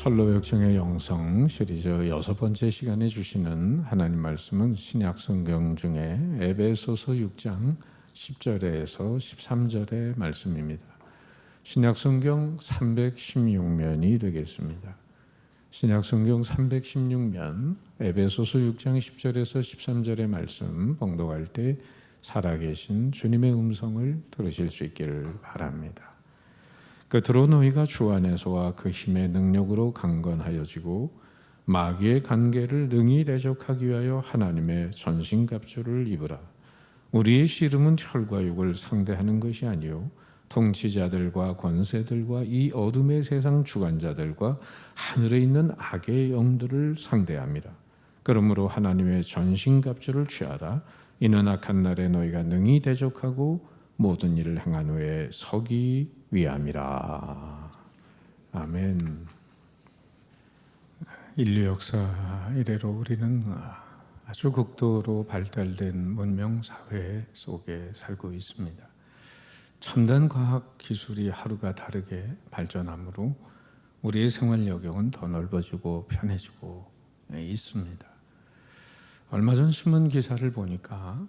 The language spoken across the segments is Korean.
선로역정의 영성 시리즈 6번째 시간에 주시는 하나님 말씀은 신약 성경 중에 에베소서 6장 10절에서 13절의 말씀입니다. 신약 성경 316면이 되겠습니다. 신약 성경 316면 에베소서 6장 10절에서 13절의 말씀 봉독할 때 살아계신 주님의 음성을 들으실 수 있기를 바랍니다. 끝으로 너희가 주 안에서와 그 힘의 능력으로 강건하여지고 마귀의 관계를 능히 대적하기 위하여 하나님의 전신갑주를 입으라. 우리의 씨름은 혈과 육을 상대하는 것이 아니요 통치자들과 권세들과 이 어둠의 세상 주관자들과 하늘에 있는 악의 영들을 상대함이라. 그러므로 하나님의 전신갑주를 취하라. 이는 악한 날에 너희가 능히 대적하고 모든 일을 행한 후에 서기 위함이라. 아멘. 인류 역사 이래로 우리는 아주 극도로 발달된 문명 사회 속에 살고 있습니다. 첨단 과학 기술이 하루가 다르게 발전함으로 우리의 생활 영역은 더 넓어지고 편해지고 있습니다. 얼마 전 신문 기사를 보니까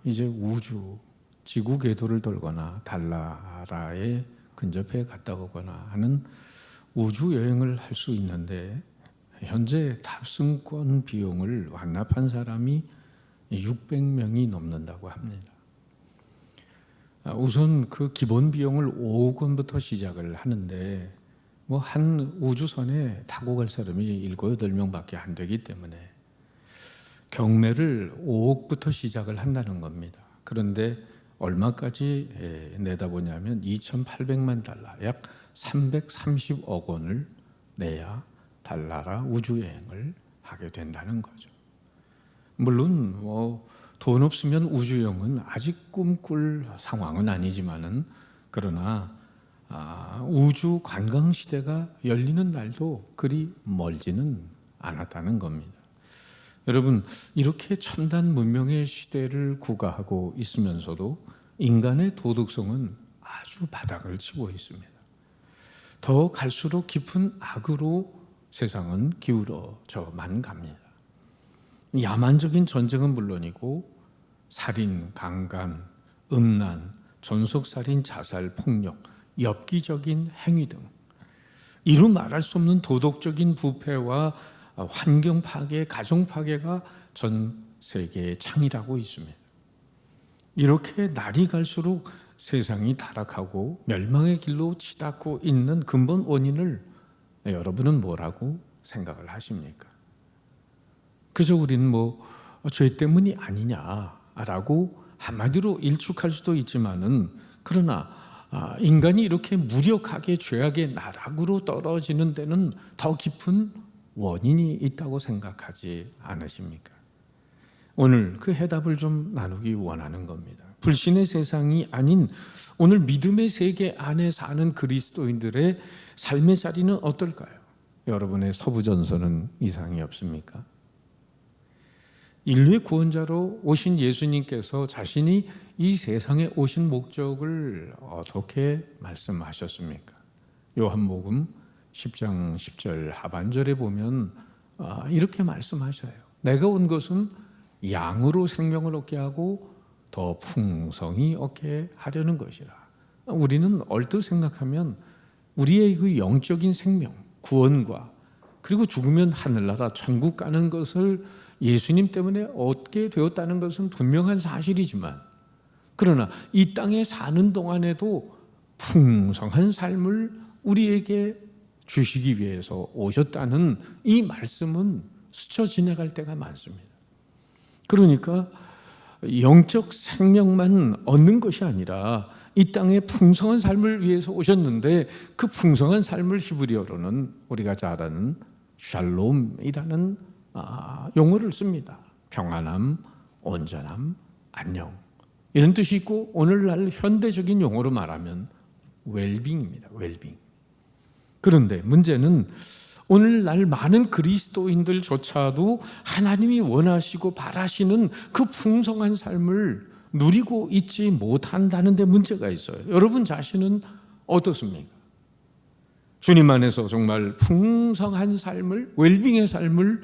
이제 우주 지구 궤도를 돌거나 달나라에 근접해 갔다 오거나 하는 우주 여행을 할 수 있는데 현재 탑승권 비용을 완납한 사람이 600명이 넘는다고 합니다. 우선 그 기본 비용을 5억 원부터 시작을 하는데 한 우주선에 타고 갈 사람이 7, 8명밖에 안 되기 때문에 경매를 5억부터 시작을 한다는 겁니다. 그런데 얼마까지 내다보냐면 2,800만 달러, 약 330억 원을 내야 달나라 우주여행을 하게 된다는 거죠. 물론 돈 없으면 우주여행은 아직 꿈꿀 상황은 아니지만은 그러나 우주 관광 시대가 열리는 날도 그리 멀지는 않았다는 겁니다. 여러분, 이렇게 첨단 문명의 시대를 구가하고 있으면서도 인간의 도덕성은 아주 바닥을 치고 있습니다. 더 갈수록 깊은 악으로 세상은 기울어져만 갑니다. 야만적인 전쟁은 물론이고 살인, 강간, 음란, 전속살인, 자살, 폭력, 엽기적인 행위 등 이루 말할 수 없는 도덕적인 부패와 환경 파괴, 가정 파괴가 전 세계에 창일하고 있습니다. 이렇게 날이 갈수록 세상이 타락하고 멸망의 길로 치닫고 있는 근본 원인을 여러분은 뭐라고 생각을 하십니까? 그저 우리는 죄 때문이 아니냐라고 한마디로 일축할 수도 있지만은 그러나 인간이 이렇게 무력하게 죄악의 나락으로 떨어지는 데는 더 깊은 원인이 있다고 생각하지 않으십니까? 오늘 그 해답을 좀 나누기 원하는 겁니다. 불신의 세상이 아닌 오늘 믿음의 세계 안에 사는 그리스도인들의 삶의 자리는 어떨까요? 여러분의 서부전선은 이상이 없습니까? 인류의 구원자로 오신 예수님께서 자신이 이 세상에 오신 목적을 어떻게 말씀하셨습니까? 요한복음 10장 10절 하반절에 보면 이렇게 말씀하셔요. 내가 온 것은 양으로 생명을 얻게 하고 더 풍성히 얻게 하려는 것이라. 우리는 얼뜻 생각하면 우리의 그 영적인 생명, 구원과 그리고 죽으면 하늘나라 천국 가는 것을 예수님 때문에 얻게 되었다는 것은 분명한 사실이지만 그러나 이 땅에 사는 동안에도 풍성한 삶을 우리에게 주시기 위해서 오셨다는 이 말씀은 스쳐 지나갈 때가 많습니다. 그러니까 영적 생명만 얻는 것이 아니라 이 땅에 풍성한 삶을 위해서 오셨는데 그 풍성한 삶을 히브리어로는 우리가 잘 아는 샬롬이라는 용어를 씁니다. 평안함, 온전함, 안녕 이런 뜻이 있고 오늘날 현대적인 용어로 말하면 웰빙입니다. 웰빙. 그런데 문제는 오늘날 많은 그리스도인들조차도 하나님이 원하시고 바라시는 그 풍성한 삶을 누리고 있지 못한다는 데 문제가 있어요. 여러분 자신은 어떻습니까? 주님 안에서 정말 풍성한 삶을, 웰빙의 삶을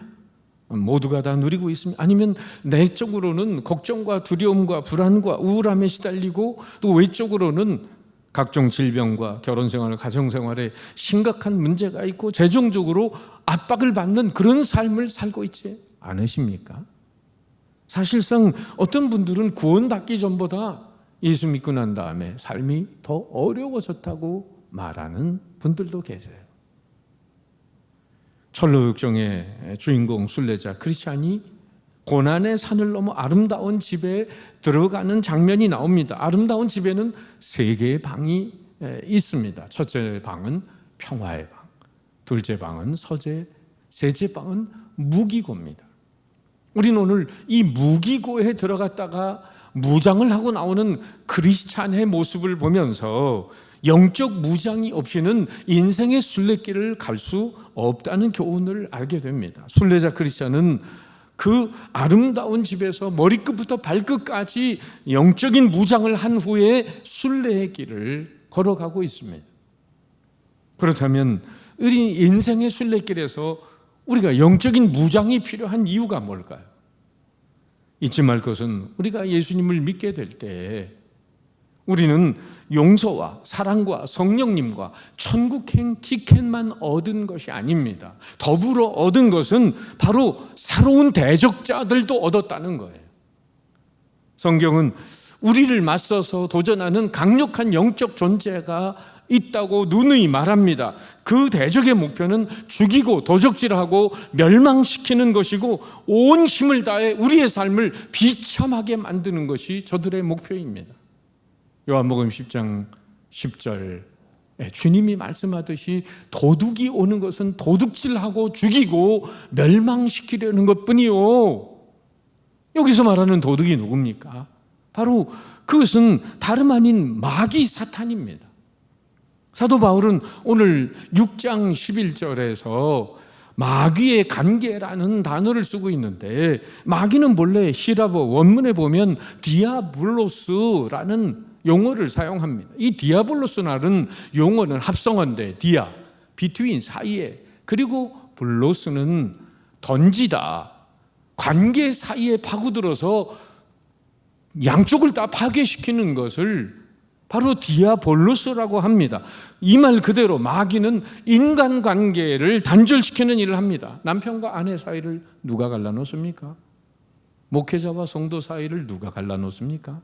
모두가 다 누리고 있습니다. 아니면 내적으로는 걱정과 두려움과 불안과 우울함에 시달리고 또 외적으로는 각종 질병과 결혼생활, 가정생활에 심각한 문제가 있고 재정적으로 압박을 받는 그런 삶을 살고 있지 않으십니까? 사실상 어떤 분들은 구원받기 전보다 예수 믿고 난 다음에 삶이 더 어려워졌다고 말하는 분들도 계세요. 철로역정의 주인공 순례자 크리스찬이 고난의 산을 넘어 아름다운 집에 들어가는 장면이 나옵니다. 아름다운 집에는 3개의 방이 있습니다. 첫째 방은 평화의 방, 둘째 방은 서재, 셋째 방은 무기고입니다. 우리는 오늘 이 무기고에 들어갔다가 무장을 하고 나오는 크리스찬의 모습을 보면서 영적 무장이 없이는 인생의 순례길을 갈 수 없다는 교훈을 알게 됩니다. 순례자 크리스찬은 그 아름다운 집에서 머리끝부터 발끝까지 영적인 무장을 한 후에 순례의 길을 걸어가고 있습니다. 그렇다면 우리 인생의 순례길에서 우리가 영적인 무장이 필요한 이유가 뭘까요? 잊지 말 것은 우리가 예수님을 믿게 될 때 우리는 용서와 사랑과 성령님과 천국행 티켓만 얻은 것이 아닙니다. 더불어 얻은 것은 바로 새로운 대적자들도 얻었다는 거예요. 성경은 우리를 맞서서 도전하는 강력한 영적 존재가 있다고 누누이 말합니다. 그 대적의 목표는 죽이고 도적질하고 멸망시키는 것이고 온 힘을 다해 우리의 삶을 비참하게 만드는 것이 저들의 목표입니다. 요한복음 10장 10절 주님이 말씀하듯이 도둑이 오는 것은 도둑질하고 죽이고 멸망시키려는 것뿐이요. 여기서 말하는 도둑이 누굽니까? 바로 그것은 다름 아닌 마귀 사탄입니다. 사도 바울은 오늘 6장 11절에서 마귀의 관계라는 단어를 쓰고 있는데 마귀는 본래 히라보 원문에 보면 디아블로스라는 용어를 사용합니다. 이 디아블로스라는 용어는 합성어인데 디아, 비트윈 사이에, 그리고 블로스는 던지다, 관계 사이에 파고들어서 양쪽을 다 파괴시키는 것을 바로 디아볼로스라고 합니다. 이 말 그대로 마귀는 인간관계를 단절시키는 일을 합니다. 남편과 아내 사이를 누가 갈라놓습니까? 목회자와 성도 사이를 누가 갈라놓습니까?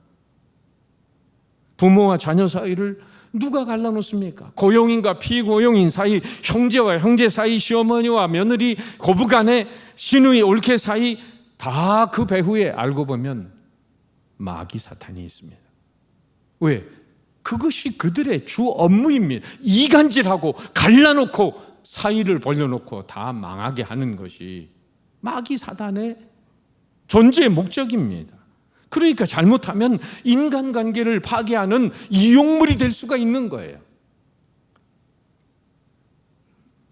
부모와 자녀 사이를 누가 갈라놓습니까? 고용인과 피고용인 사이, 형제와 형제 사이, 시어머니와 며느리, 고부간의 시누이 올케 사이, 다 그 배후에 알고 보면 마귀 사탄이 있습니다. 왜? 그것이 그들의 주 업무입니다. 이간질하고 갈라놓고 사이를 벌려놓고 다 망하게 하는 것이 마귀 사탄의 존재의 목적입니다. 그러니까 잘못하면 인간관계를 파괴하는 이용물이 될 수가 있는 거예요.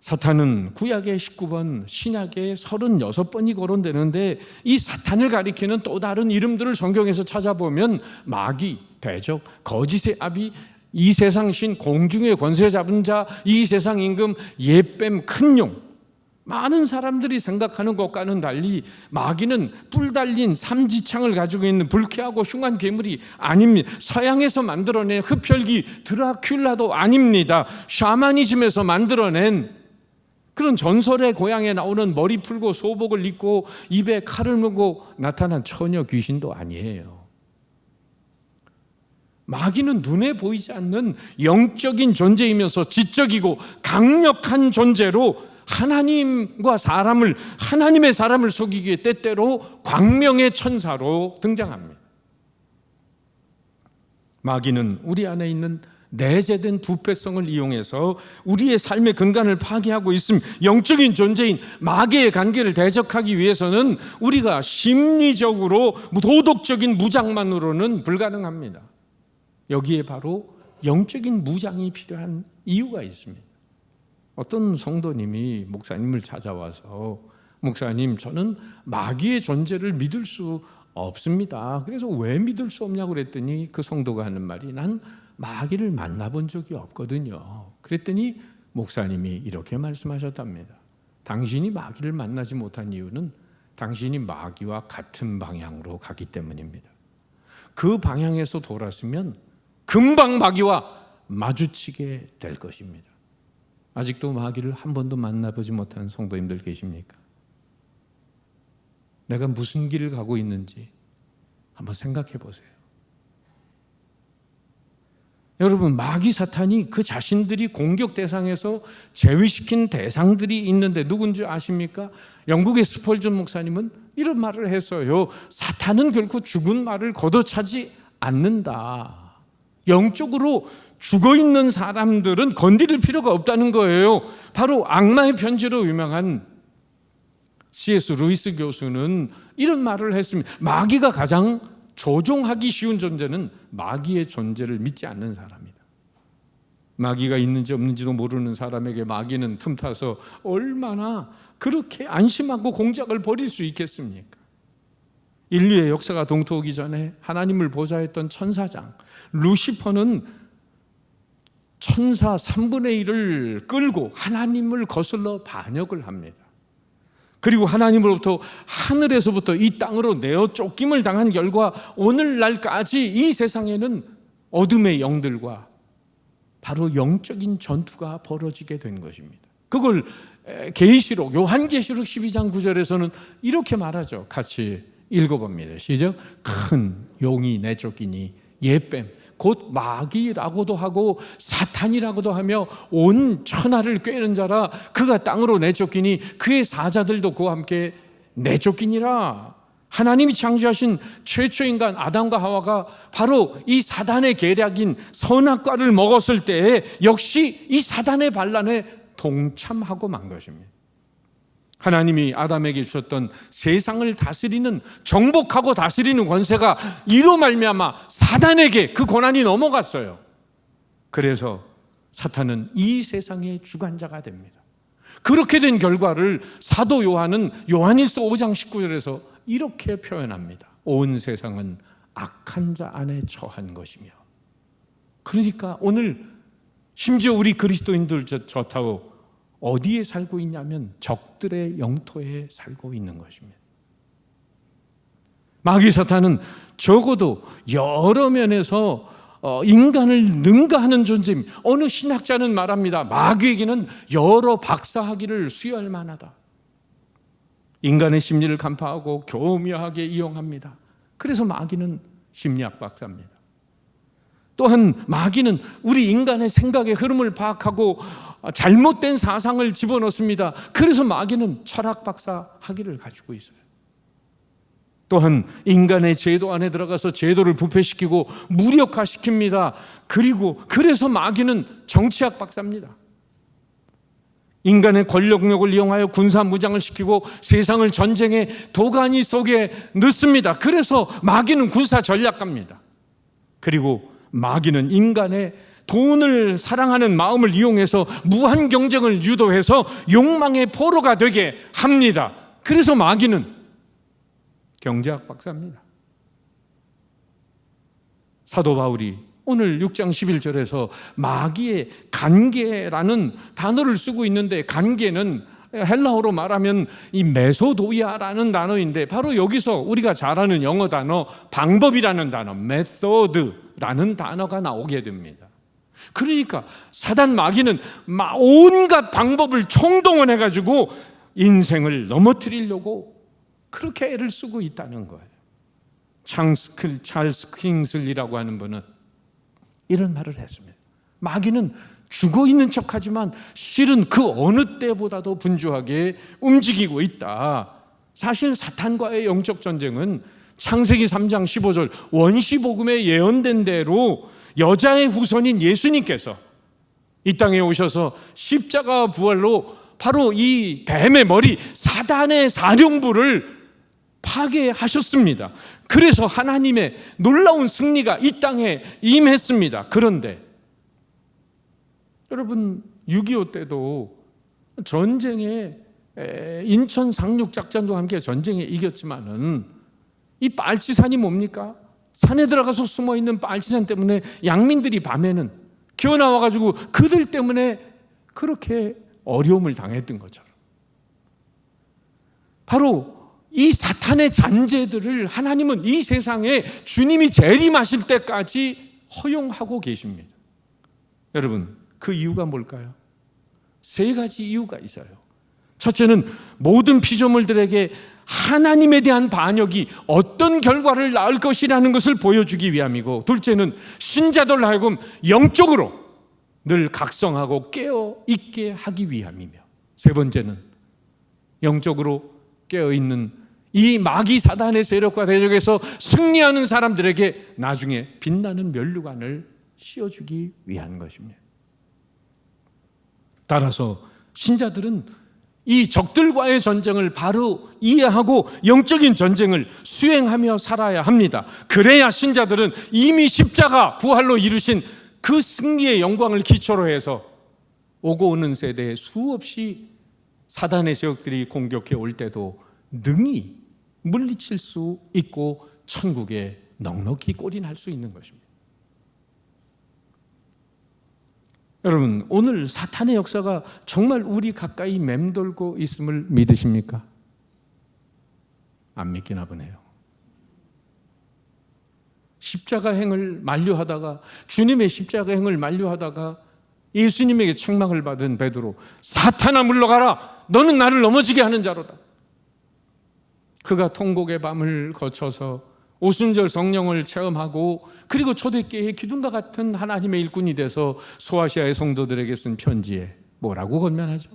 사탄은 구약의 19번, 신약의 36번이 거론되는데 이 사탄을 가리키는 또 다른 이름들을 성경에서 찾아보면 마귀, 대적, 거짓의 아비, 이 세상 신, 공중의 권세 잡은 자, 이 세상 임금, 옛뱀, 큰 용, 많은 사람들이 생각하는 것과는 달리 마귀는 뿔 달린 삼지창을 가지고 있는 불쾌하고 흉한 괴물이 아닙니다. 서양에서 만들어낸 흡혈귀 드라큘라도 아닙니다. 샤머니즘에서 만들어낸 그런 전설의 고향에 나오는 머리 풀고 소복을 입고 입에 칼을 물고 나타난 처녀 귀신도 아니에요. 마귀는 눈에 보이지 않는 영적인 존재이면서 지적이고 강력한 존재로 하나님과 사람을, 하나님의 사람을 속이기 위해 때때로 광명의 천사로 등장합니다. 마귀는 우리 안에 있는 내재된 부패성을 이용해서 우리의 삶의 근간을 파괴하고 있습니다. 영적인 존재인 마귀의 관계를 대적하기 위해서는 우리가 심리적으로 도덕적인 무장만으로는 불가능합니다. 여기에 바로 영적인 무장이 필요한 이유가 있습니다. 어떤 성도님이 목사님을 찾아와서 목사님, 저는 마귀의 존재를 믿을 수 없습니다. 그래서 왜 믿을 수 없냐고 그랬더니 그 성도가 하는 말이 난 마귀를 만나본 적이 없거든요. 그랬더니 목사님이 이렇게 말씀하셨답니다. 당신이 마귀를 만나지 못한 이유는 당신이 마귀와 같은 방향으로 가기 때문입니다. 그 방향에서 돌았으면 금방 마귀와 마주치게 될 것입니다. 아직도 마귀를 한 번도 만나보지 못한 성도님들 계십니까? 내가 무슨 길을 가고 있는지 한번 생각해 보세요. 여러분, 마귀 사탄이 그 자신들이 공격 대상에서 제외시킨 대상들이 있는데 누군지 아십니까? 영국의 스펄전 목사님은 이런 말을 했어요. 사탄은 결코 죽은 말을 걷어차지 않는다. 영적으로 죽어있는 사람들은 건드릴 필요가 없다는 거예요. 바로 악마의 편지로 유명한 C.S. 루이스 교수는 이런 말을 했습니다. 마귀가 가장 조종하기 쉬운 존재는 마귀의 존재를 믿지 않는 사람이다. 마귀가 있는지 없는지도 모르는 사람에게 마귀는 틈타서 얼마나 그렇게 안심하고 공작을 벌일 수 있겠습니까? 인류의 역사가 동토하기 전에 하나님을 보좌했던 천사장 루시퍼는 천사 3분의 1을 끌고 하나님을 거슬러 반역을 합니다. 그리고 하나님으로부터 하늘에서부터 이 땅으로 내어 쫓김을 당한 결과 오늘날까지 이 세상에는 어둠의 영들과 바로 영적인 전투가 벌어지게 된 것입니다. 그걸 계시록 요한계시록 12장 9절에서는 이렇게 말하죠. 같이 읽어봅니다. 시작. 큰 용이 내쫓기니 예뱀 곧 마귀라고도 하고 사탄이라고도 하며 온 천하를 꿰는 자라 그가 땅으로 내쫓기니 그의 사자들도 그와 함께 내쫓기니라. 하나님이 창조하신 최초 인간 아담과 하와가 바로 이 사단의 계략인 선악과를 먹었을 때에 역시 이 사단의 반란에 동참하고 만 것입니다. 하나님이 아담에게 주셨던 세상을 다스리는, 정복하고 다스리는 권세가 이로 말미암아 사단에게 그 권한이 넘어갔어요. 그래서 사탄은 이 세상의 주관자가 됩니다. 그렇게 된 결과를 사도 요한은 요한일서 5장 19절에서 이렇게 표현합니다. 온 세상은 악한 자 안에 처한 것이며. 그러니까 오늘 심지어 우리 그리스도인들 저타고 어디에 살고 있냐면 적들의 영토에 살고 있는 것입니다. 마귀 사탄은 적어도 여러 면에서 인간을 능가하는 존재입니다. 어느 신학자는 말합니다. 마귀에게는 여러 박사학위를 수여할 만하다. 인간의 심리를 간파하고 교묘하게 이용합니다. 그래서 마귀는 심리학 박사입니다. 또한 마귀는 우리 인간의 생각의 흐름을 파악하고 잘못된 사상을 집어넣습니다. 그래서 마귀는 철학 박사 학위를 가지고 있어요. 또한 인간의 제도 안에 들어가서 제도를 부패시키고 무력화시킵니다. 그래서 마귀는 정치학 박사입니다. 인간의 권력력을 이용하여 군사무장을 시키고 세상을 전쟁의 도가니 속에 넣습니다. 그래서 마귀는 군사 전략가입니다. 그리고 마귀는 인간의 돈을 사랑하는 마음을 이용해서 무한 경쟁을 유도해서 욕망의 포로가 되게 합니다. 그래서 마귀는 경제학 박사입니다. 사도 바울이 오늘 6장 11절에서 마귀의 관계라는 단어를 쓰고 있는데, 관계는 헬라어로 말하면 이 메소도이아라는 단어인데 바로 여기서 우리가 잘 아는 영어 단어 방법이라는 단어 메소드라는 단어가 나오게 됩니다. 그러니까 사단 마귀는 온갖 방법을 총동원해가지고 인생을 넘어뜨리려고 그렇게 애를 쓰고 있다는 거예요. 찰스 킹슬리라고 하는 분은 이런 말을 했습니다. 마귀는 죽어있는 척하지만 실은 그 어느 때보다도 분주하게 움직이고 있다. 사실 사탄과의 영적 전쟁은 창세기 3장 15절 원시복음에 예언된 대로 여자의 후손인 예수님께서 이 땅에 오셔서 십자가 부활로 바로 이 뱀의 머리 사단의 사령부를 파괴하셨습니다. 그래서 하나님의 놀라운 승리가 이 땅에 임했습니다. 그런데 여러분 6.25 때도 전쟁에 인천 상륙작전도 함께 전쟁에 이겼지만은 이 빨치산이 뭡니까? 산에 들어가서 숨어있는 빨치산 때문에 양민들이 밤에는 기어나와가지고 그들 때문에 그렇게 어려움을 당했던 것처럼 바로 이 사탄의 잔재들을 하나님은 이 세상에 주님이 재림하실 때까지 허용하고 계십니다. 여러분, 그 이유가 뭘까요? 세 가지 이유가 있어요. 첫째는 모든 피조물들에게 하나님에 대한 반역이 어떤 결과를 낳을 것이라는 것을 보여주기 위함이고, 둘째는 신자들 하여금 영적으로 늘 각성하고 깨어있게 하기 위함이며, 세 번째는 영적으로 깨어있는 이 마귀 사단의 세력과 대적에서 승리하는 사람들에게 나중에 빛나는 면류관을 씌워주기 위한 것입니다. 따라서 신자들은 이 적들과의 전쟁을 바로 이해하고 영적인 전쟁을 수행하며 살아야 합니다. 그래야 신자들은 이미 십자가 부활로 이루신 그 승리의 영광을 기초로 해서 오고 오는 세대에 수없이 사단의 세력들이 공격해 올 때도 능히 물리칠 수 있고 천국에 넉넉히 골인할 수 있는 것입니다. 여러분, 오늘 사탄의 역사가 정말 우리 가까이 맴돌고 있음을 믿으십니까? 안 믿기나 보네요. 십자가 행을 만류하다가, 주님의 십자가 행을 만류하다가 예수님에게 책망을 받은 베드로, 사탄아 물러가라, 너는 나를 넘어지게 하는 자로다. 그가 통곡의 밤을 거쳐서 오순절 성령을 체험하고, 그리고 초대교회의 기둥과 같은 하나님의 일꾼이 돼서 소아시아의 성도들에게 쓴 편지에 뭐라고 권면하죠?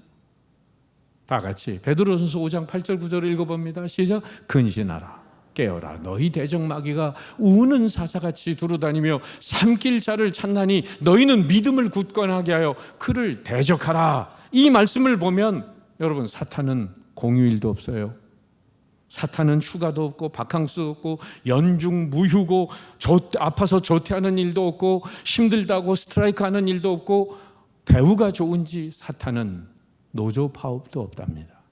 다 같이 베드로전서 5장 8절 9절을 읽어봅니다. 시작. 근신하라, 깨어라, 너희 대적마귀가 우는 사자같이 두루다니며 삼킬 자를 찾나니 너희는 믿음을 굳건하게 하여 그를 대적하라. 이 말씀을 보면 여러분, 사탄은 공휴일도 없어요. 사탄은 휴가도 없고 바캉스도 없고 연중 무휴고 아파서 조퇴하는 일도 없고 힘들다고 스트라이크하는 일도 없고 대우가 좋은지 사탄은 노조 파업도 없답니다.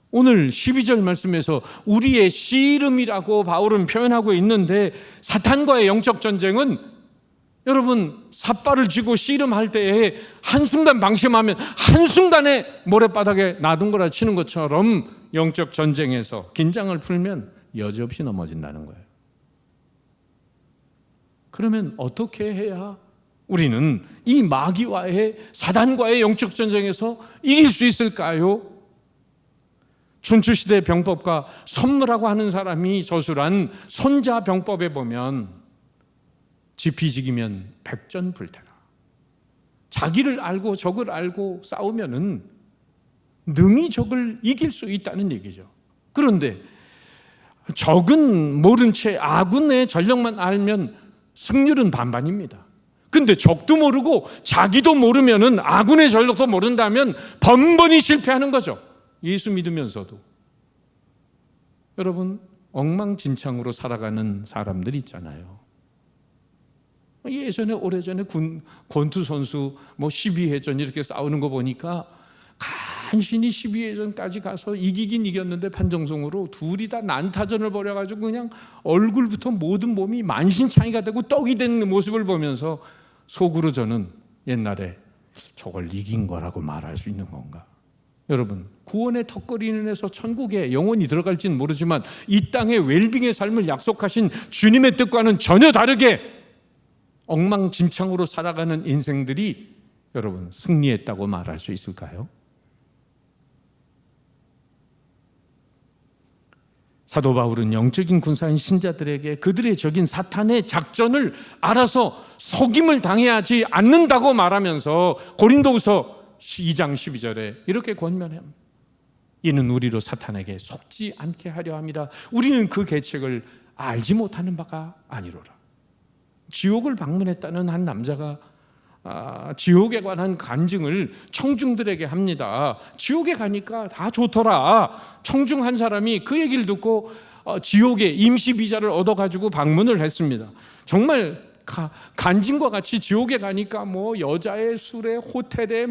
오늘 12절 말씀에서 우리의 씨름이라고 바울은 표현하고 있는데, 사탄과의 영적 전쟁은 여러분 삿발을 쥐고 씨름할 때에 한순간 방심하면 한순간에 모래바닥에 나둥거라 치는 것처럼 영적 전쟁에서 긴장을 풀면 여지없이 넘어진다는 거예요. 그러면 어떻게 해야 우리는 이 마귀와의 사단과의 영적 전쟁에서 이길 수 있을까요? 춘추시대 병법가 선무라고 하는 사람이 저술한 손자병법에 보면 지피지기면 백전불태라. 자기를 알고 적을 알고 싸우면은 능히 적을 이길 수 있다는 얘기죠. 그런데 적은 모른 채 아군의 전력만 알면 승률은 반반입니다. 근데 적도 모르고 자기도 모르면은 아군의 전력도 모른다면 번번이 실패하는 거죠. 예수 믿으면서도. 여러분, 엉망진창으로 살아가는 사람들이 있잖아요. 예전에 오래전에 권투 선수 12회전 이렇게 싸우는 거 보니까 간신히 12회전까지 가서 이기긴 이겼는데 판정승으로 둘이 다 난타전을 벌여가지고 그냥 얼굴부터 모든 몸이 만신창이가 되고 떡이 된 모습을 보면서 속으로 저는 옛날에 저걸 이긴 거라고 말할 수 있는 건가? 여러분, 구원의 턱걸이인에서 천국에 영원히 들어갈지는 모르지만 이 땅의 웰빙의 삶을 약속하신 주님의 뜻과는 전혀 다르게 엉망진창으로 살아가는 인생들이 여러분 승리했다고 말할 수 있을까요? 사도 바울은 영적인 군사인 신자들에게 그들의 적인 사탄의 작전을 알아서 속임을 당해하지 않는다고 말하면서 고린도후서 2장 12절에 이렇게 권면합니다. 이는 우리로 사탄에게 속지 않게 하려 함이라. 우리는 그 계책을 알지 못하는 바가 아니로라. 지옥을 방문했다는 한 남자가 지옥에 관한 간증을 청중들에게 합니다. 지옥에 가니까 다 좋더라. 청중 한 사람이 그 얘기를 듣고 지옥에 임시 비자를 얻어가지고 방문을 했습니다. 정말 간증과 같이 지옥에 가니까 여자의 술에 호텔에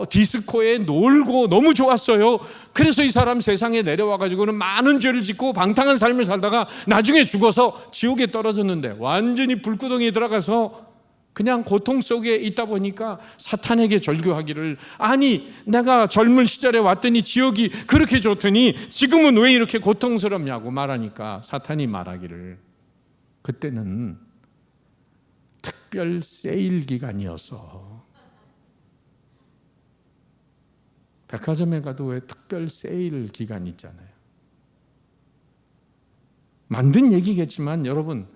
디스코에 놀고 너무 좋았어요. 그래서 이 사람 세상에 내려와가지고는 많은 죄를 짓고 방탕한 삶을 살다가 나중에 죽어서 지옥에 떨어졌는데 완전히 불구덩이에 들어가서 그냥 고통 속에 있다 보니까 사탄에게 절규하기를, 아니 내가 젊은 시절에 왔더니 지옥이 그렇게 좋더니 지금은 왜 이렇게 고통스럽냐고 말하니까 사탄이 말하기를, 그때는 특별 세일 기간이어서. 백화점에 가도 왜 특별 세일 기간 있잖아요. 만든 얘기겠지만 여러분,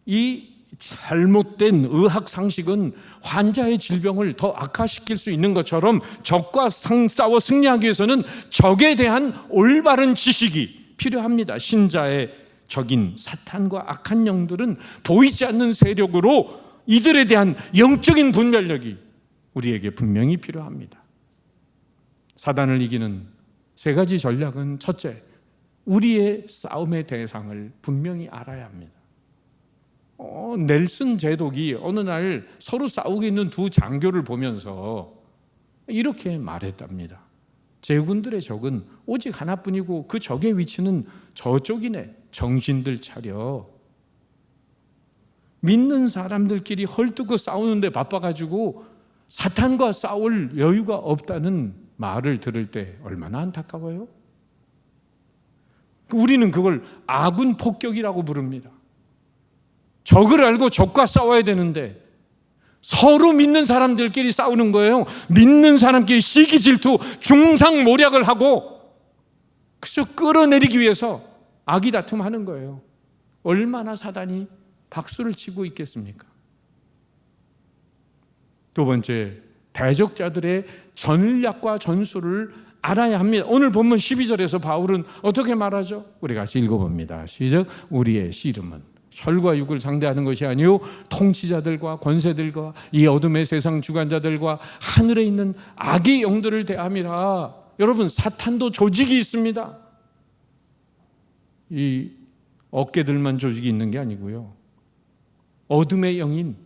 이 잘못된 의학 상식은 환자의 질병을 더 악화시킬 수 있는 것처럼 적과 싸워 승리하기 위해서는 적에 대한 올바른 지식이 필요합니다. 신자의 적인 사탄과 악한 영들은 보이지 않는 세력으로 이들에 대한 영적인 분별력이 우리에게 분명히 필요합니다. 사단을 이기는 세 가지 전략은, 첫째, 우리의 싸움의 대상을 분명히 알아야 합니다. 넬슨 제독이 어느 날 서로 싸우고 있는 두 장교를 보면서 이렇게 말했답니다. 제군들의 적은 오직 하나뿐이고 그 적의 위치는 저쪽이네. 정신들 차려. 믿는 사람들끼리 헐뜯고 싸우는데 바빠가지고 사탄과 싸울 여유가 없다는 말을 들을 때 얼마나 안타까워요? 우리는 그걸 아군 폭격이라고 부릅니다. 적을 알고 적과 싸워야 되는데 서로 믿는 사람들끼리 싸우는 거예요. 믿는 사람끼리 시기 질투, 중상모략을 하고 그저 끌어내리기 위해서 악의 다툼하는 거예요. 얼마나 사단이 박수를 치고 있겠습니까? 두 번째, 대적자들의 전략과 전술을 알아야 합니다. 오늘 본문 12절에서 바울은 어떻게 말하죠? 우리 같이 읽어봅니다. 시작. 우리의 씨름은 혈과 육을 상대하는 것이 아니요 통치자들과 권세들과 이 어둠의 세상 주관자들과 하늘에 있는 악의 영들을 대함이라. 여러분, 사탄도 조직이 있습니다. 이 어깨들만 조직이 있는 게 아니고요, 어둠의 영인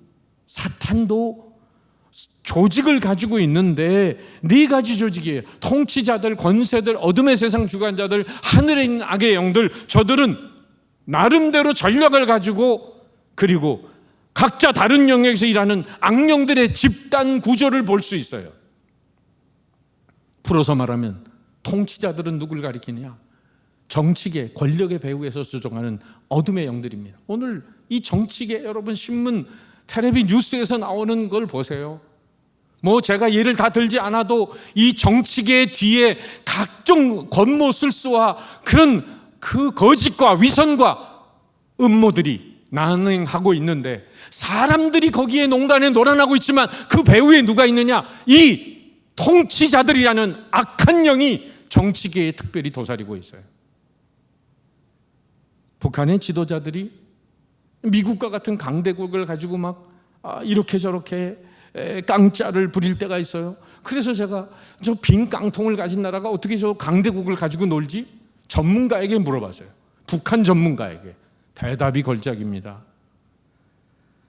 사탄도 조직을 가지고 있는데 네 가지 조직이에요. 통치자들, 권세들, 어둠의 세상 주관자들, 하늘에 있는 악의 영들, 저들은 나름대로 전략을 가지고, 그리고 각자 다른 영역에서 일하는 악령들의 집단 구조를 볼 수 있어요. 풀어서 말하면 통치자들은 누굴 가리키냐? 정치계, 권력의 배후에서 수종하는 어둠의 영들입니다. 오늘 이 정치계, 여러분 신문, 텔레비, 뉴스에서 나오는 걸 보세요. 제가 예를 다 들지 않아도 이 정치계 뒤에 각종 권모술수와 그런 그 거짓과 위선과 음모들이 난행하고 있는데, 사람들이 거기에 농간에 놀아나고 있지만 그 배후에 누가 있느냐? 이 통치자들이라는 악한 영이 정치계에 특별히 도사리고 있어요. 북한의 지도자들이 미국과 같은 강대국을 가지고 막 이렇게 저렇게 깡짜를 부릴 때가 있어요. 그래서 제가 저 빈 깡통을 가진 나라가 어떻게 저 강대국을 가지고 놀지? 전문가에게 물어봤어요. 북한 전문가에게. 대답이 걸작입니다.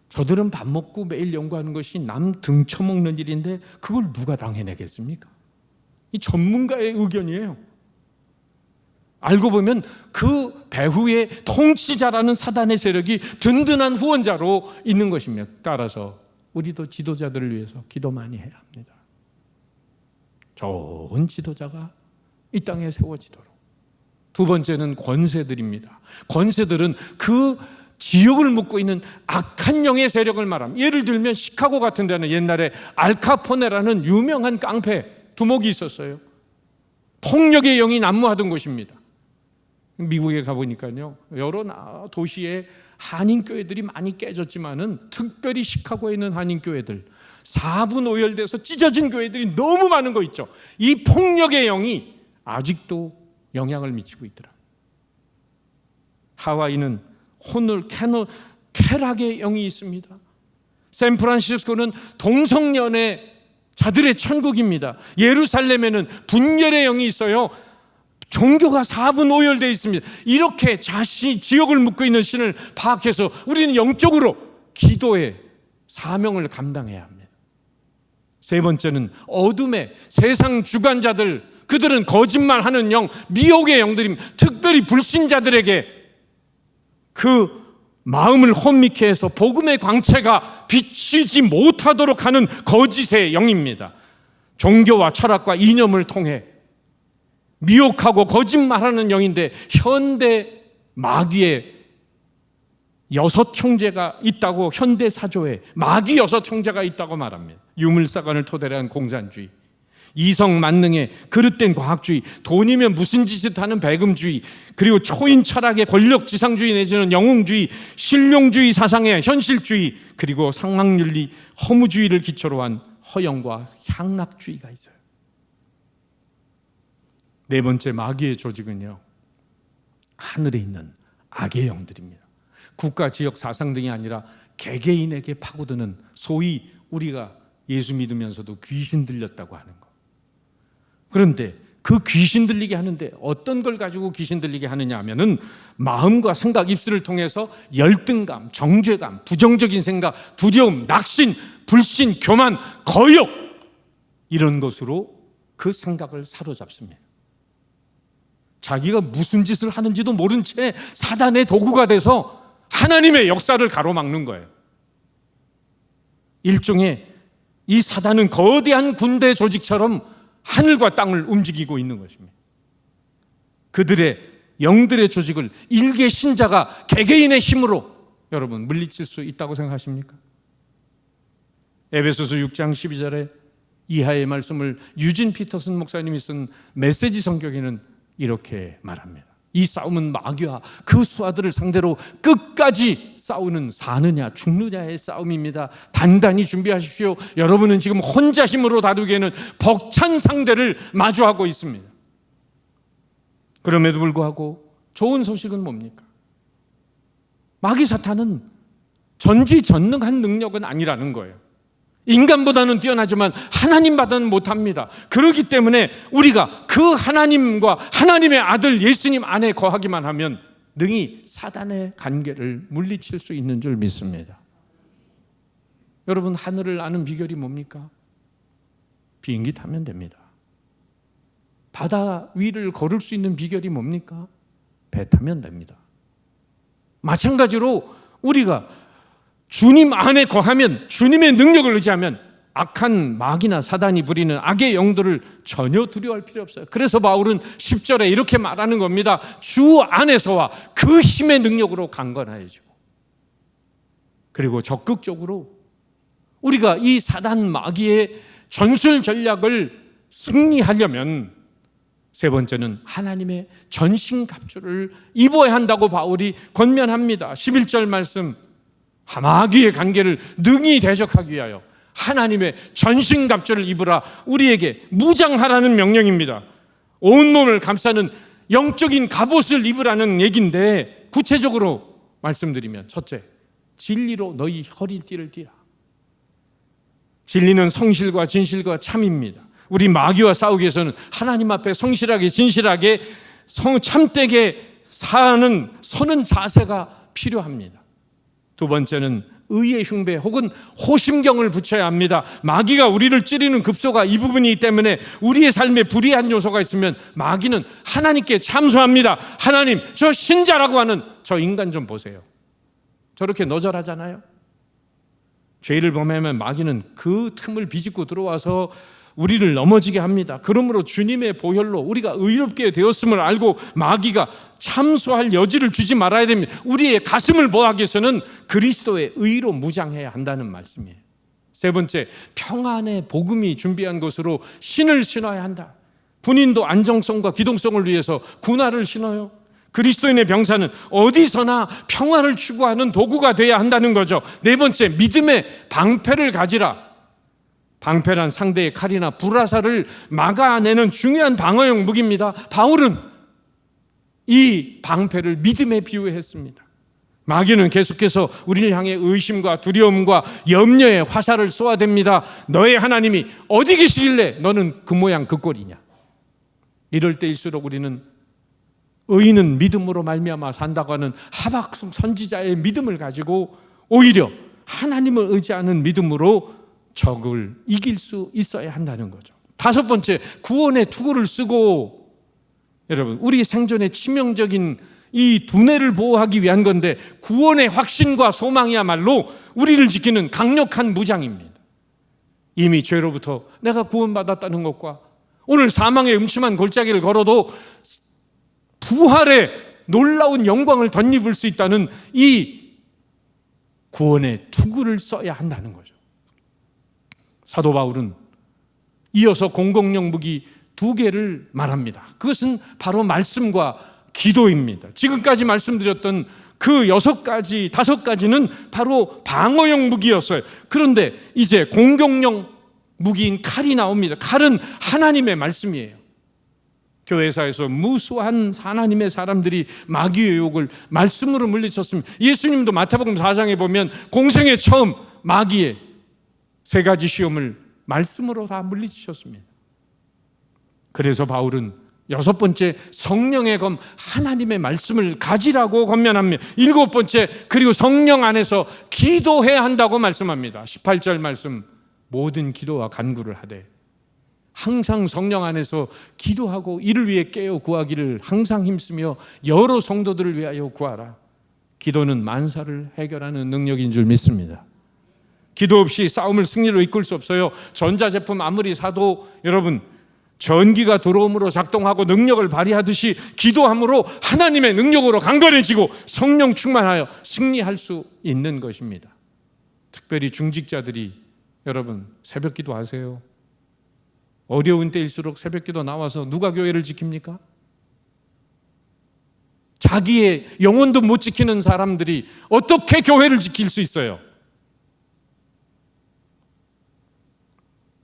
저들은 밥 먹고 매일 연구하는 것이 남 등쳐먹는 일인데 그걸 누가 당해내겠습니까? 이 전문가의 의견이에요. 알고 보면 그 배후에 통치자라는 사단의 세력이 든든한 후원자로 있는 것입니다. 따라서 우리도 지도자들을 위해서 기도 많이 해야 합니다. 좋은 지도자가 이 땅에 세워지도록. 두 번째는 권세들입니다. 권세들은 그 지역을 묶고 있는 악한 영의 세력을 말합니다. 예를 들면 시카고 같은 데는 옛날에 알카포네라는 유명한 깡패 두목이 있었어요. 폭력의 영이 난무하던 곳입니다. 미국에 가보니까요, 여러 도시에 한인교회들이 많이 깨졌지만은 특별히 시카고에 있는 한인교회들 4분 오열돼서 찢어진 교회들이 너무 많은 거 있죠. 이 폭력의 영이 아직도 영향을 미치고 있더라. 하와이는 쾌락의 영이 있습니다. 샌프란시스코는 동성연애 자들의 천국입니다. 예루살렘에는 분열의 영이 있어요. 종교가 4분 오열되어 있습니다. 이렇게 지역을 묶고 있는 신을 파악해서 우리는 영적으로 기도의 사명을 감당해야 합니다. 세 번째는 어둠의 세상 주관자들, 그들은 거짓말하는 영, 미혹의 영들입니다. 특별히 불신자들에게 그 마음을 혼미케 해서 복음의 광채가 비치지 못하도록 하는 거짓의 영입니다. 종교와 철학과 이념을 통해 미혹하고 거짓말하는 영인데, 현대 마귀의 6 형제가 있다고, 현대 사조에 마귀 6 형제가 있다고 말합니다. 유물사관을 토대로 한 공산주의, 이성 만능의 그릇된 과학주의, 돈이면 무슨 짓을 하는 배금주의, 그리고 초인 철학의 권력지상주의 내지는 영웅주의, 실용주의 사상의 현실주의, 그리고 상망윤리, 허무주의를 기초로 한 허영과 향락주의가 있어요. 4번째 마귀의 조직은요, 하늘에 있는 악의 영들입니다. 국가, 지역, 사상 등이 아니라 개개인에게 파고드는, 소위 우리가 예수 믿으면서도 귀신 들렸다고 하는 것. 그런데 그 귀신 들리게 하는데 어떤 걸 가지고 귀신 들리게 하느냐 하면은, 마음과 생각, 입술을 통해서 열등감, 정죄감, 부정적인 생각, 두려움, 낙심, 불신, 교만, 거역, 이런 것으로 그 생각을 사로잡습니다. 자기가 무슨 짓을 하는지도 모른 채 사단의 도구가 돼서 하나님의 역사를 가로막는 거예요. 일종의 이 사단은 거대한 군대 조직처럼 하늘과 땅을 움직이고 있는 것입니다. 그들의 영들의 조직을 일개 신자가 개개인의 힘으로 여러분 물리칠 수 있다고 생각하십니까? 에베소서 6장 12절에 이하의 말씀을 유진 피터슨 목사님이 쓴 메시지 성경에는 이렇게 말합니다. 이 싸움은 마귀와 그 수하들을 상대로 끝까지 싸우는 사느냐 죽느냐의 싸움입니다. 단단히 준비하십시오. 여러분은 지금 혼자 힘으로 다루기에는 벅찬 상대를 마주하고 있습니다. 그럼에도 불구하고 좋은 소식은 뭡니까? 마귀 사탄은 전지전능한 능력은 아니라는 거예요. 인간보다는 뛰어나지만 하나님보다는 못합니다. 그렇기 때문에 우리가 그 하나님과 하나님의 아들 예수님 안에 거하기만 하면 능히 사단의 관계를 물리칠 수 있는 줄 믿습니다. 여러분, 하늘을 아는 비결이 뭡니까? 비행기 타면 됩니다. 바다 위를 걸을 수 있는 비결이 뭡니까? 배 타면 됩니다. 마찬가지로 우리가 주님 안에 거하면, 주님의 능력을 의지하면 악한 마귀나 사단이 부리는 악의 영들을 전혀 두려워할 필요 없어요. 그래서 바울은 10절에 이렇게 말하는 겁니다. 주 안에서와 그 힘의 능력으로 강건하여지고, 그리고 적극적으로 우리가 이 사단 마귀의 전술 전략을 승리하려면 3번째는 하나님의 전신갑주를 입어야 한다고 바울이 권면합니다. 11절 말씀, 마귀의 관계를 능히 대적하기 위하여 하나님의 전신갑주를 입으라, 우리에게 무장하라는 명령입니다. 온몸을 감싸는 영적인 갑옷을 입으라는 얘기인데, 구체적으로 말씀드리면, 첫째, 진리로 너희 허리띠를 띠라. 진리는 성실과 진실과 참입니다. 우리 마귀와 싸우기 위해서는 하나님 앞에 성실하게 진실하게 참되게 서는 자세가 필요합니다. 2번째는 의의 흉배 혹은 호심경을 붙여야 합니다. 마귀가 우리를 찌르는 급소가 이 부분이기 때문에 우리의 삶에 불의한 요소가 있으면 마귀는 하나님께 참소합니다. 하나님, 저 신자라고 하는 저 인간 좀 보세요. 저렇게 너절하잖아요. 죄를 범하면 마귀는 그 틈을 비집고 들어와서 우리를 넘어지게 합니다. 그러므로 주님의 보혈로 우리가 의롭게 되었음을 알고 마귀가 참소할 여지를 주지 말아야 됩니다. 우리의 가슴을 보호하기 위해서는 그리스도의 의로 무장해야 한다는 말씀이에요. 3번째, 평안의 복음이 준비한 것으로 신을 신어야 한다. 군인도 안정성과 기동성을 위해서 군화를 신어요. 그리스도인의 병사는 어디서나 평안을 추구하는 도구가 되어야 한다는 거죠. 4번째, 믿음의 방패를 가지라. 방패란 상대의 칼이나 불화살을 막아내는 중요한 방어용 무기입니다. 바울은 이 방패를 믿음에 비유했습니다. 마귀는 계속해서 우리를 향해 의심과 두려움과 염려의 화살을 쏘아댑니다. 너의 하나님이 어디 계시길래 너는 그 모양 그 꼴이냐. 이럴 때일수록 우리는 의인은 믿음으로 말미암아 산다고 하는 하박국 선지자의 믿음을 가지고 오히려 하나님을 의지하는 믿음으로 적을 이길 수 있어야 한다는 거죠. 5번째, 구원의 투구를 쓰고, 여러분, 우리 생존에 치명적인 이 두뇌를 보호하기 위한 건데, 구원의 확신과 소망이야말로 우리를 지키는 강력한 무장입니다. 이미 죄로부터 내가 구원받았다는 것과 오늘 사망의 음침한 골짜기를 걸어도 부활의 놀라운 영광을 덧입을 수 있다는 이 구원의 투구를 써야 한다는 거죠. 사도 바울은 이어서 공격용 무기 2개를 말합니다. 그것은 바로 말씀과 기도입니다. 지금까지 말씀드렸던 그 6가지, 5가지는 바로 방어용 무기였어요. 그런데 이제 공격용 무기인 칼이 나옵니다. 칼은 하나님의 말씀이에요. 교회사에서 무수한 하나님의 사람들이 마귀의 유혹을 말씀으로 물리쳤습니다. 예수님도 마태복음 4장에 보면 공생의 처음 마귀의 3가지 시험을 말씀으로 다 물리치셨습니다. 그래서 바울은 6번째, 성령의 검 하나님의 말씀을 가지라고 권면합니다. 7번째, 그리고 성령 안에서 기도해야 한다고 말씀합니다. 18절 말씀, 모든 기도와 간구를 하되 항상 성령 안에서 기도하고 이를 위해 깨어 구하기를 항상 힘쓰며 여러 성도들을 위하여 구하라. 기도는 만사를 해결하는 능력인 줄 믿습니다. 기도 없이 싸움을 승리로 이끌 수 없어요. 전자제품 아무리 사도 여러분, 전기가 들어옴으로 작동하고 능력을 발휘하듯이 기도함으로 하나님의 능력으로 강건해지고 성령 충만하여 승리할 수 있는 것입니다. 특별히 중직자들이 여러분 새벽 기도 하세요. 어려운 때일수록 새벽 기도 나와서 누가 교회를 지킵니까? 자기의 영혼도 못 지키는 사람들이 어떻게 교회를 지킬 수 있어요?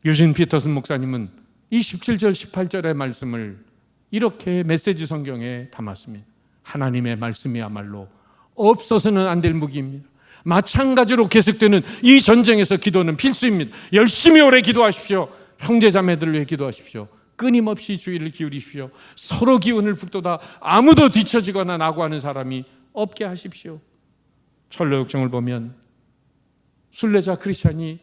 유진 피터슨 목사님은 이 17절 18절의 말씀을 이렇게 메시지 성경에 담았습니다. 하나님의 말씀이야말로 없어서는 안 될 무기입니다. 마찬가지로 계속되는 이 전쟁에서 기도는 필수입니다. 열심히 오래 기도하십시오. 형제자매들을 위해 기도하십시오. 끊임없이 주의를 기울이십시오. 서로 기운을 북돋아 아무도 뒤처지거나 낙오하는 사람이 없게 하십시오. 철로역정을 보면 순례자 크리스찬이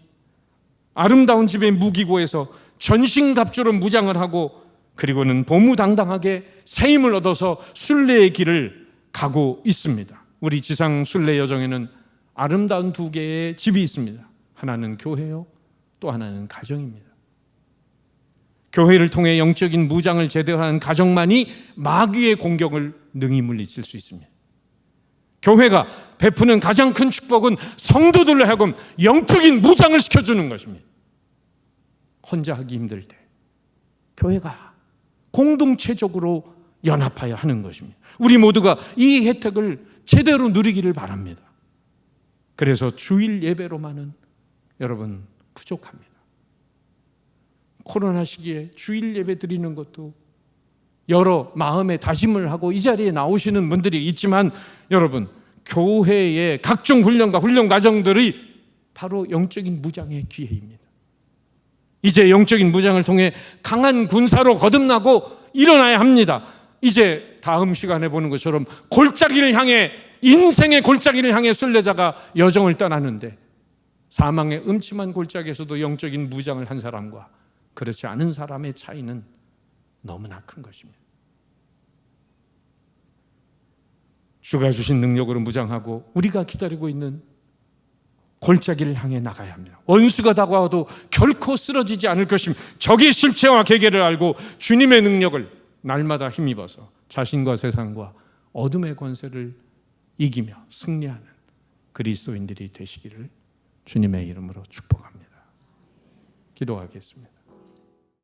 아름다운 집의 무기고에서 전신갑주로 무장을 하고 그리고는 보무당당하게 새 힘을 얻어서 순례의 길을 가고 있습니다. 우리 지상 순례 여정에는 아름다운 2개의 집이 있습니다. 하나는 교회요, 또 하나는 가정입니다. 교회를 통해 영적인 무장을 제대로 하는 가정만이 마귀의 공격을 능히 물리칠 수 있습니다. 교회가 베푸는 가장 큰 축복은 성도들로 하여금 영적인 무장을 시켜주는 것입니다. 혼자 하기 힘들 때 교회가 공동체적으로 연합하여 하는 것입니다. 우리 모두가 이 혜택을 제대로 누리기를 바랍니다. 그래서 주일 예배로만은 여러분 부족합니다. 코로나 시기에 주일 예배 드리는 것도 여러 마음의 다짐을 하고 이 자리에 나오시는 분들이 있지만 여러분, 교회의 각종 훈련과 훈련 과정들이 바로 영적인 무장의 기회입니다. 이제 영적인 무장을 통해 강한 군사로 거듭나고 일어나야 합니다. 이제 다음 시간에 보는 것처럼 골짜기를 향해, 인생의 골짜기를 향해 순례자가 여정을 떠나는데 사망의 음침한 골짜기에서도 영적인 무장을 한 사람과 그렇지 않은 사람의 차이는 너무나 큰 것입니다. 주가 주신 능력으로 무장하고 우리가 기다리고 있는 골짜기를 향해 나가야 합니다. 원수가 다가와도 결코 쓰러지지 않을 것입니다. 적의 실체와 계계를 알고 주님의 능력을 날마다 힘입어서 자신과 세상과 어둠의 권세를 이기며 승리하는 그리스도인들이 되시기를 주님의 이름으로 축복합니다. 기도하겠습니다.